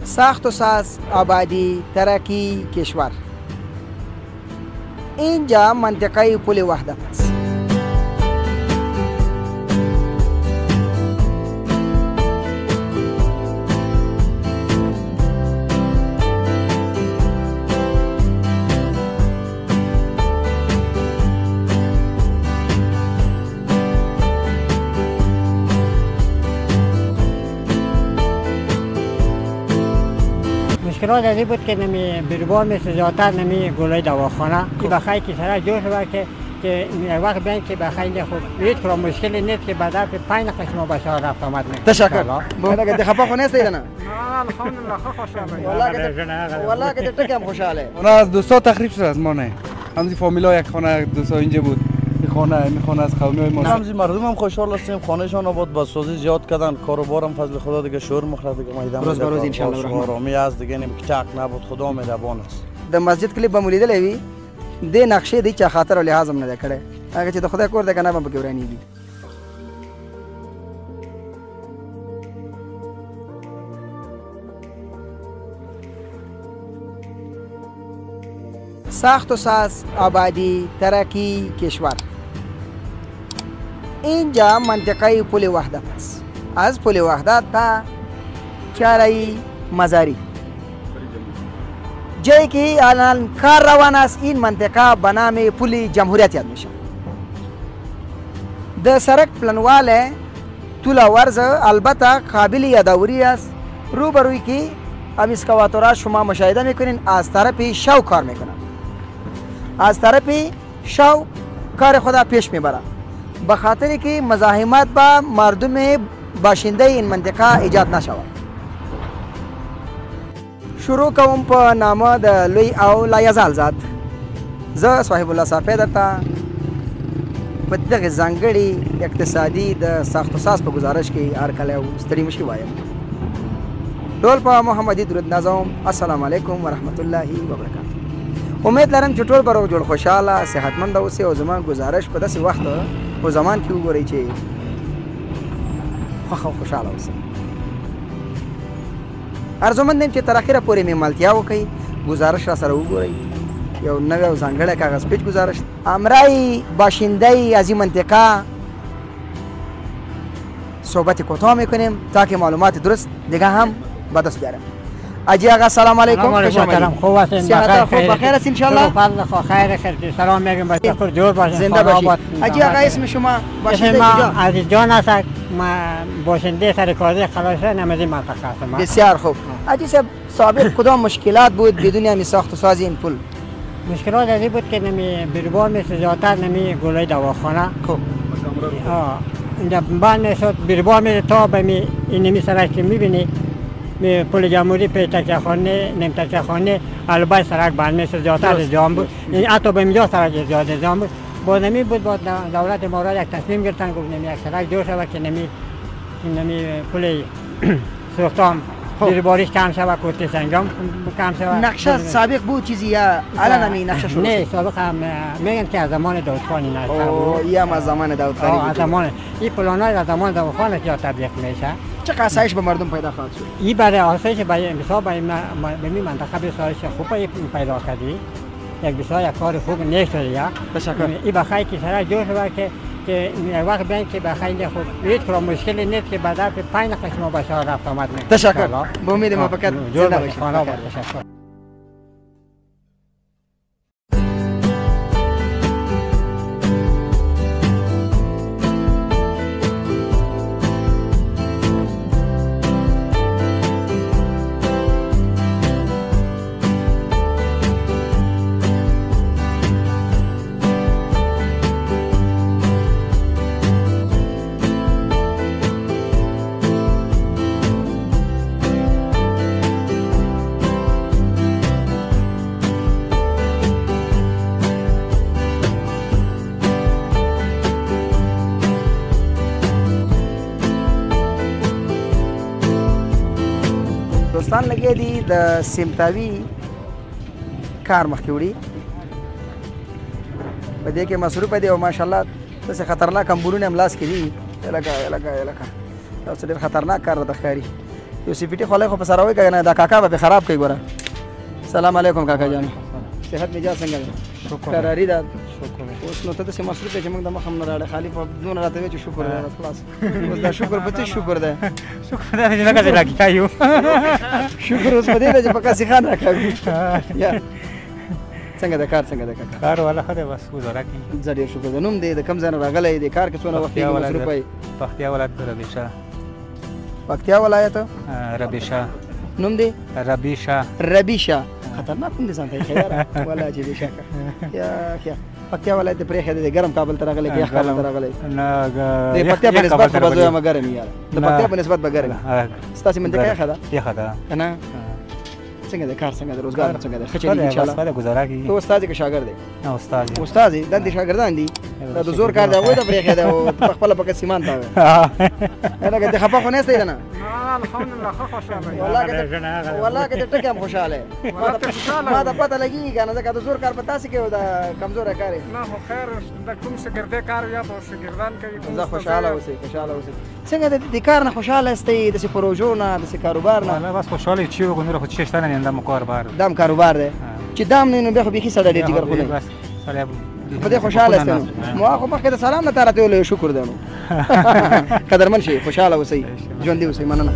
ساخت و ساز، آبادی، ترقی کشور. اینجا منطقه پل وحدت است. مشکلات از این بود که نمی بیروبار مثل زیادتر نمی گلای دواخانه که بخیر که سرک جور شود که یک وقت بیاین که بخیر خود هیچ کدام مشکلی نیست که بعد از 5 دقیقه شما به شهر رفت آمد میکنید. تشکر. والا که خفه خو نیست ایدنا. نه الحمدلله خوشحال. والا که تو کم خوشحاله. خانه از دوستا تخریب شد از ما نه. همزی فامیلا یک خانه دوستا اینجا بود. این خانه از قومی ما. همزی مردم هم خوشحال هستیم. خانهشان آباد بازسازی زیاد کردن. کاروبارم فضل خدا دیگه شور مخرد دیگه میدان. روز به روز ان شاء الله آرامی از دیگه نمیکچاک نبود خدا مهربان است. د مسجد کلی بمولیدل وی د نقشې د چا خاطر او لحاظ هم نه کړي هغه چې د خدای کور د کنه په کې ورانیږي. ساخت و ساز، آبادی، ترقی کشور. اینجا منطقه پل وحدت است. از پل وحدت تا چاره مزاری جایی که الان کار روان است، این منطقه به نام پل جمهوریت یاد میشه. د سرک پلنوال طول ورز البته قابل یادآوری است. روبروی که اب اسکواتورها شما مشاهده میکنین از طرف شو کار میکنن، از طرف شو کار خدا پیش میبره به خاطر که مزاحمت با مردم باشنده این منطقه ایجاد نشود. شروع کوم په نامه د لوی او لایزال ذات. زه صاحب الله صافی درته په دغه ځانګړي اقتصادي د ساخت و ساز په گزارش کې هر کله یو ستړي مشکي وایم. ټول په محمدي درود نظم. السلام علیکم ورحمت الله وبرکاته. امید لرم چې ټول به جوړ خوشحاله صحتمند اوسئ او زما گزارش په داسې وخت او زمان کې وګورئ چې خوښ او خوشحاله اوسئ. ارزومند یم چې تر اخره پورې مې ملتیا وکړئ، گزارش را سره وګورئ. یو نوی او ځانګړی کاغذ پیچ گزارش امرای باشنده از این منطقه صحبت کوتاه میکنیم تا که معلومات درست دیگه هم به دست بیارم. اجی آقا سلام علیکم. سلام خوب هستین؟ بخیر است ان شاء الله. فضل خیر خیر. سلام میگم با شکر جور باشین. زنده باشید. اجی آقا اسم شما باشنده کجا؟ عزیز جان است. ما باشنده سرکاری خلاص نمازی منطقه هستم. بسیار خوب. اجی صاحب سابق کدام مشکلات بود بدون همین ساخت و ساز این پل؟ مشکلات از این بود که نمی بیروبار مثل زیادتر نمی گلای دواخانه. خوب. اینجا بعد میشد بیروبار میره تا به این نمی سرک که میبینی پل جمهوری پی تکیه‌خانه نیم تکیه‌خانه البته سرک بند میشد زیادتر جام بود. یعنی حتی به اینجا سرک زیاد جام بود. با نمی بود با دولت امارات یک تصمیم گرفتن گفت نمی یک سرک جور شود که نمی پل سوختام بیروباریش کم شود کوتی سنگام کم شود. نقشه سابق بود چیزی یا الان همین نقشه شروع؟ نه سابق هم میگن که از زمان داود خان این نقشه بود. یا از زمان داود خان بود. از زمان این پلان‌های از زمان داود خان یا تطبیق میشه. چه آسایش به مردم پیدا خواهد شد؟ این برای آسایش برای مثال به این منطقه بسیارش خوب پیدا کردی. یک بسیار یک کار خوب نیست شده یا. تشکر. این بخیر که سرک جور شود که یک وقت بیاین که بخیر خود هیچ کدام مشکلی نیست که بعد از 5 دقیقه شما به شهر رفت آمد میکنید. تشکر. به امید موفقیت. زنده باشید. تشکر. دوستان لګې دي د سیمتاوي کار مخکې وړي په دې کې مصروفه دي او ماشاءالله داسې خطرناک امبورونه هم لاس کې دي. لکه یو څه ډېر خطرناک کار راته ښکاري. یو سی پی ټي خولای خو په سره وای کنه دا کاکا به خراب کوي ګوره. سلام علیکم کاکا جان. صحت مزاج څنګه ده؟ قراری ده. اوس نو ته داسې مصروف یې چې موږ د مخ هم نه راړې خالي په دونه راته وایي چې شکر دی خلاص. اوس دا شکر په څه شکر دی؟ شکر دی چې لکه راکیا یو شکر اوس په دې دی چې په قاسي خان راکوي. څنګه د کار څنګه د کاکا؟ کار والا ښه دی بس ګزاره کوي. زه ډېر شکر د نوم دی د کوم ځای نه راغلی دی کار کې څونه وخت کېږي مصروف وی؟ پکتیا ولایت ربیشه. پکتیا ولایت ربیشه نوم دی؟ ربیشه. ربیشه خطرناک نوم دی ځان ته خیر ولا چې بې شکه. یا پکتیا ولایت پرې ښه دی ګرم کابل ته راغلی که یخ کابل ته راغلی؟ د پکتیا په نسبت خو به زه یم ګرم یاره د پکتیا په نسبت به ګرم وي. ستاسې منطقه یخه ده؟ یخه ده که نه؟ څنګه دی کار څنګه دی روزګار څنګه دی ښه چلېږي انشاءالله؟ ښه دی ګزاره کوي. ته استاد یې که شاګرد دی؟ استاد یم. استاد یې دندې شاګردان دي دا د زور کار دی هغوی ته پرېښی دی او ته په خپله پکې سیمان ته وې لکه دې خفه خو نه یستی که نه؟ الحمدلله ښه خوشحاله والله که ته ټکې هم خوشحاله یې ما ته پته لګېږي که نه ځکه د زور کار په تاسې کوي او د کمزوری کار یې. نه خو خیر د کوم شاګردۍ کار یا به شاګردان کوي. زه خوشحاله اوسئ خوشحاله اوسئ. څنګه د کار نه خوشحاله یاستئ داسې پروژو نه داسې کاروبار نه؟ بس خوشحاله چی وکړو نور خو څه شته نه دم کاروبار دام کاروبار دی چې دام نه نو بیا خو بیخي سړی ډېر جګر خو دی په دې خوشحاله یاستئ نو ما خو مخکې د سلام نه تا راته ویلو شکر دی نو قدرمن شئ خوشحاله اوسئ ژوندي اوسئ مننه.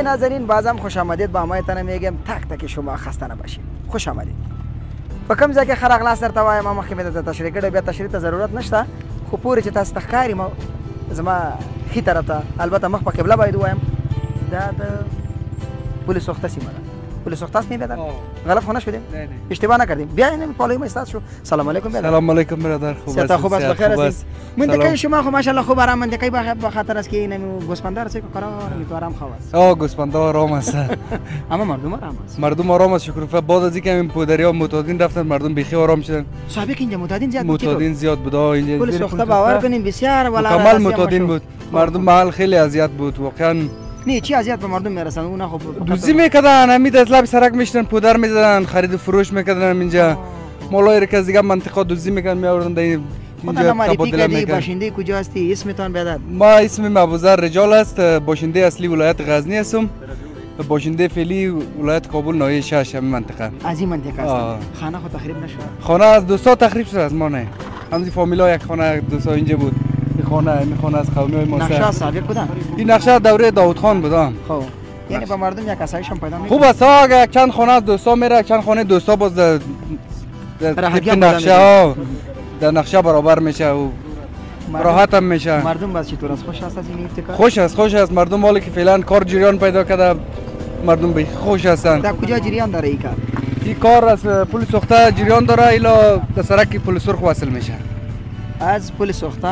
نازنین بازم خوش آمدید با ما تنه میگم تک تک شما خسته نباشید. خوش آمدید. په کوم ځای کې ښه راغلاست درته وایم ما مخکې مې درته تشریح کړی بیا تشریح ته ضرورت نشته خو پورې چې تاسو ته ښکاري زما ښي طرف ته البته مخ په قبله باید ووایم دا د پل سوخته سیمه ده. پل سوخته است میبینید غلط خونه شدیم اشتباه نکردیم بیاین پالوی استاد شو. سلام علیکم برادر. سلام علیکم برادر. خوب است خوب است بخیر هستید؟ منطقه شما خو ماشاءالله خوب آرام منطقه به خاطر است که این گوسپندار است که قرار می تو آرام خواست. گوسپندار آرام است. اما مردم آرام است. مردم آرام است شکر خدا. بعد از اینکه این پودریا معتادین رفتن مردم بیخی آرام شدن. صاحب اینجا معتادین زیاد بود. معتادین زیاد بود اینجا. پل سوخته باور کنین بسیار ولا مکمل معتادین بود. مردم محل خیلی اذیت بود واقعا. نه چی اذیت به مردم میرسن اون خب دوزی میکردن همین اطلاع سرک میشتن پودر میزدن خرید و فروش میکردن اینجا مولای که از دیگه منطقه دوزی میکردن میآوردن اینجا تبادله میکردن. باشنده کجا هستی اسمتان بیادر؟ ما اسمم ابوذر رجال است باشنده اصلی ولایت غزنی هستم باشنده فعلی ولایت کابل ناحیه 6 همین منطقه. از این منطقه است. خانه خود تخریب نشد؟ خانه از دوستا تخریب شد از ما نه. همین فامیلا یک خانه دوستا اینجا بود. این خانه از قومی های ما. نقشه سابق بودن؟ این نقشه دوره داوود خان بودم. خب یعنی با مردم یک اسایش هم پیدا می‌کنه. خوب است اگه چند خانه از دوستا میره چند خانه دوستا باز در نقشه ها در نقشه برابر میشه و راحت هم میشه. مردم باز چطور است؟ خوش است از این ابتکار؟ خوش است مردم مالی که فعلا کار جریان پیدا کرده مردم به خوش هستند. در کجا جریان داره این کار؟ این کار از پل سوخته جریان داره الا در سرک پل سرخ وصل میشه. از پل سوخته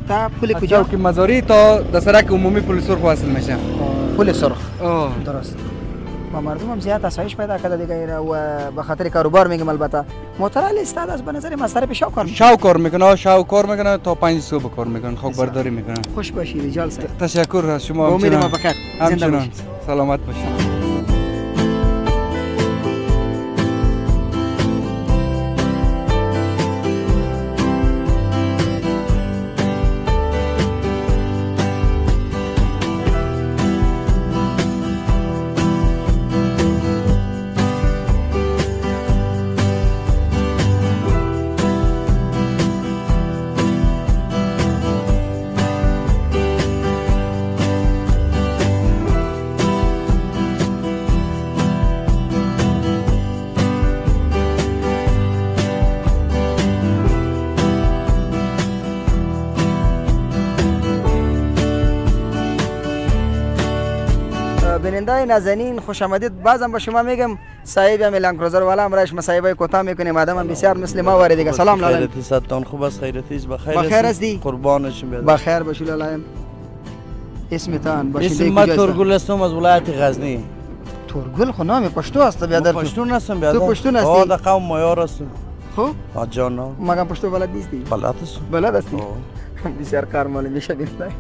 تا پل کجا؟ چوک مزاری تا در سرک عمومی پل سرخ وصل میشه. پل سرخ درست. ما مردم هم زیاد اسایش پیدا کرده دیگه و به خاطر کاروبار میگم البته موترال استاد از به نظر مستر به شاو کار میکنه تا 5 صبح کار میکنه خوب برداری میکنه. خوش باشی رجال صاحب. تشکر از شما. امید ما بخیر. زنده باشید. سلامت باشید. بیننده نازنین خوش آمدید. بازم به شما میگم صاحب هم لانگ کروزر والا امرش مصاحبه کوتاه میکنیم آدم بسیار مثل ما وارد دیگه. سلام لاله. خیرتی ستان خوب است خیرتیش بخیر. بخیر هستی؟ قربانش بیاد. بخیر باشی لاله. اسمتان باشید اسم ما تورگل هستم از ولایت غزنی. تورگل خو نام پشتو است بیادر. پشتون هستم بیادر. تو پشتون هستی؟ د قوم مایار هستم. خو جان مگم پشتو بلد نیستی؟ بلد هستم. بلد هستی؟ بسیار کار معلوم میشه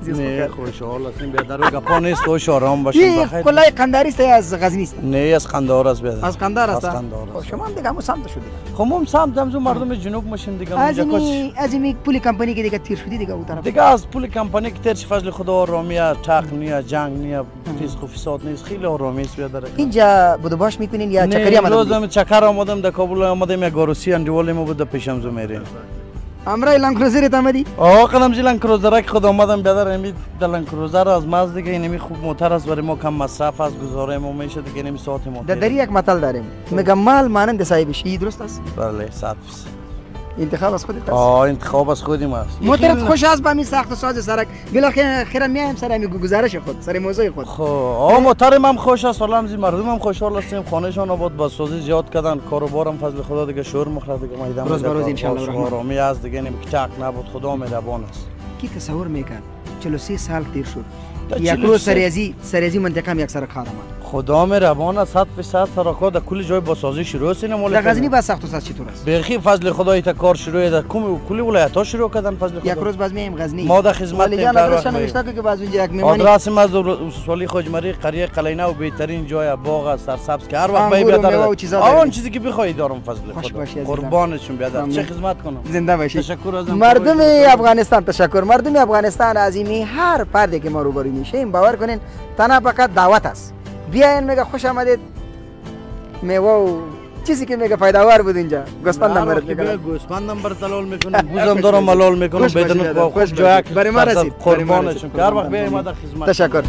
نه خوشحال هستیم بیادر گپا نیست خوش آرام باشیم بخیر. کلای قنداری است از غزنی است؟ نه از قندهار است بیادر. از قندهار است. از قندهار است. شما هم دیگه همون سمت شدید. خب ما هم سمت همزو مردم جنوب میشیم دیگه. از این پول کمپانی که دیگه تیر شدی دیگه اون طرف. دیگه از پول کمپانی که تیر فضل خدا آرامیه، تاق نیه، جنگ نیه، چیز خفیسات نیست، خیلی آرامی است بیادر. اینجا بود باش میکنین یا چکری آمدید؟ روزم چکر آمدم در کابل آمدم یا گاروسی اندیوالی ما بود پیشم زو میریم. امرای لانگ کروزر آمدی؟ قدم زی لانگ کروزر که خود آمدم بیادر امی در لانگ کروزر از ماز دیگه اینمی خوب موتر است برای ما کم مصرف است گزاره ما میشه دیگه اینمی ساعت موتر. در یک مطل داریم میگم مال مانند صاحبش این درست است؟ بله 100%. انتخاب از خودت است؟ انتخاب از خودیم است. موترت خوش است با می ساخت و ساز سرک بالاخره میایم سر می گزارش خود سر موضوع خود. خب موترم هم خوش است والله همزی مردم هم خوشحال هستیم خانهشان آباد با سازی زیاد کردن کاروبارم فضل خدا دیگه شور مخرد دیگه میدم روز به روز ان شاء الله آرامی است دیگه نمی کتاک نبود خدا مهربان است. کی تصور میکرد 43 سال تیر شد یک روز سریزی منطقه یک سرک خارم خدا مهربان است 100% سرک‌ها در کل جای با سازی شروع است اینا در غزنی با ساخت و ساز چطور است؟ بخی فضل خدا ایت کار شروع در کل ولایت‌ها شروع کردن فضل خدا. یک روز باز میایم غزنی ما در خدمت جان آدرس نوشته که باز اونجا یک میمانی آدرس ما از ولی خوجمری قریه قلینه و بهترین جای باغ است سرسبز که هر وقت بیادر آن چیزی که بخوای دارم فضل خدا قربانشون بیادر چه خدمت کنم زنده باشید. تشکر از مردم افغانستان تشکر مردم افغانستان عظیمی هر پرده که ما روبرو میشیم باور کنین تنها فقط دعوت است بیاین میگه خوش آمدید میوه و چیزی که میگه فایده‌آور بود اینجا گوسفندم برات میکنم گوسفندم بر تلال میکنم بوزم دارم ملال میکنم بدون خوش جای برای ما رسید قربانشون هر وقت بیایم ما در خدمت. تشکر.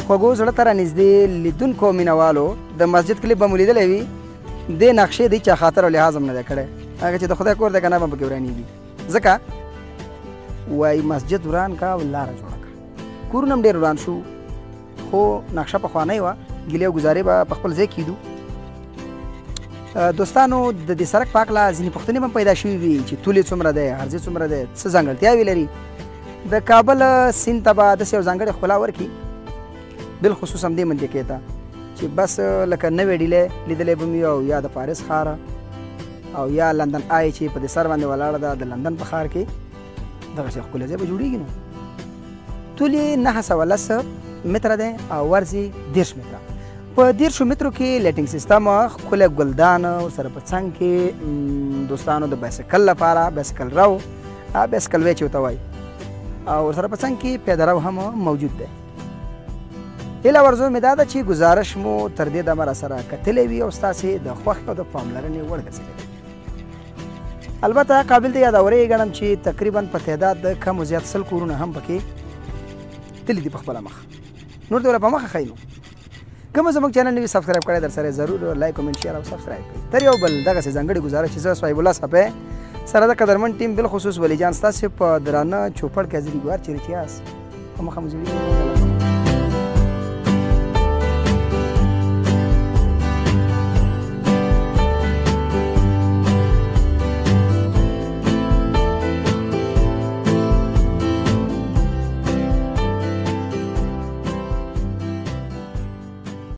خوږو زړه ته رانږدې لیدونکو مینوالو د مسجد کلیپ به مو لیدلی وي دې نقشې د هېچا خاطر او لحاظ هم نه دی کړی هغه چې د خدای کور دی که نه به پکې ورانېږي ځکه وایي مسجد وران کا او لاره جوړه کړه کورونه هم ډېر وران شو خو نقشه پخوانۍ وه ګیلې او ګزارې به په خپل ځای کېدو دوستانو د دې سړک په هکله ځینې پوښتنې به هم پیدا شوي وي چې طول یې څومره دی عرض یې څومره دی څه ځانګړتیاوې لري د کابل سیند ته به داسې یو ځانګړې ښکلا ورکړي بالخصوص همدې منطقې ته چې بس لکه نوې ډیلې لیدلی به مې او یا د پاریس ښار او یا لندن آی چې په دې سر باندې ولاړه ده د لندن په ښار کې دغسې ښکلی ځای به جوړېږي نو طول یې 910 متره دی او عرض یې 10 متره په 10 مترو کې لیټینګ سیستم ښکلی ګلدان ورسره په څنګ کې دوستانو د بایسکل لپاره بایسکل رو بایسکل وی چې ورته وایي او ورسره په څنګ کې پیاده رو هم موجود دی هیله ورزو مې دا ده چې ګزارش مو تر دې دمه راسره کتلی وي او ستاسې د خوښې او د پاملرنې وړ ګرځېدلی البته قابل د یادورې ګڼم چې تقریبا په تعداد د کم و زیات 100 کورونه هم پکې تللي دي په خپله مخ نور دې په مخه ښایي نو کوم زموږ چینل نوي سبسکرایب کړی در سره ضرور لایک کمنټ شیر او سبسکرایب کړئ تر یو بل دغسې ځانګړې گزارش چې زه صاحب الله صاحب سره د قدرمن ټیم بالخصوص ولی جان ستاسې په درانه چوپړ کې حاضري ګوار چیرې چې یاست په مخه مو زړي